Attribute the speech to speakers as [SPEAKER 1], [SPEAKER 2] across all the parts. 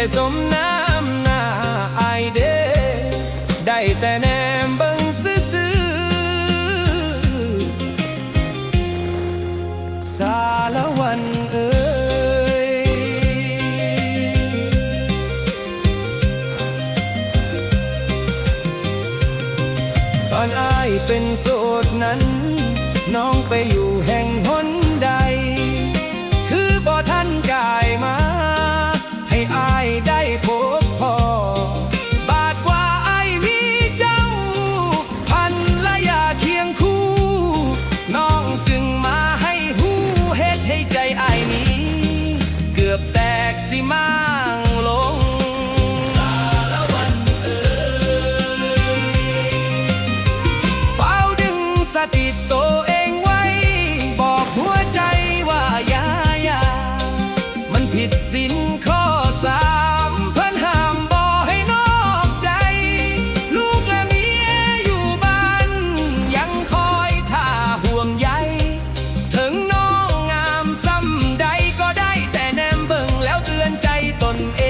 [SPEAKER 1] ได้สมน้ำหน้าอายเด้ได้แต่แนมเบิ่งซื่อๆสารวันเอ้ยตอนอายเป็นโสดนั้นน้องไปอยู่แห่งหนใดคือบ่ทันกายมาให้อายได้พบพอบาดว่าอายมีเจ้าพันละยาเคียงคู่น้องจึงมาให้หูเฮ็ดให้ใจอายนี้เกือบแตกสิมางลงสารวันเอ่ยเฝ้าดึงสติตัวเองไว้บอกหัวใจว่าอย่ามันผิดศีลข้อสามเพิ่นห้ามบ่ให้นอกใจลูกและเมียอยู่บ้านยังคอยท่าห่วงใยถึงน้องงามซ้ำใดก็ได้แต่แนมเบิ่งแล้วเตือนใจตนเอ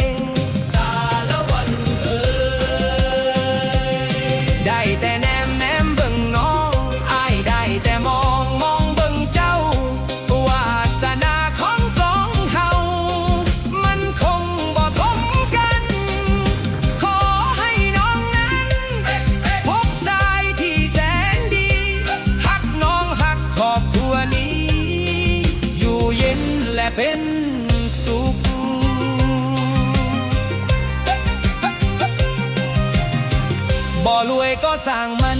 [SPEAKER 1] งสารวันเอ่ยได้แต่แนมเบิ่งน้องอายได้แต่มองเบิ่งเจ้าวาสนาของสองเฮามันคงบ่สมกันขอให้น้องนั้นพบชายที่แสนดีฮักน้องฮักครอบครัวนี้อยู่เย็นและเป็นสุขบ่รวยก็สร้างมัน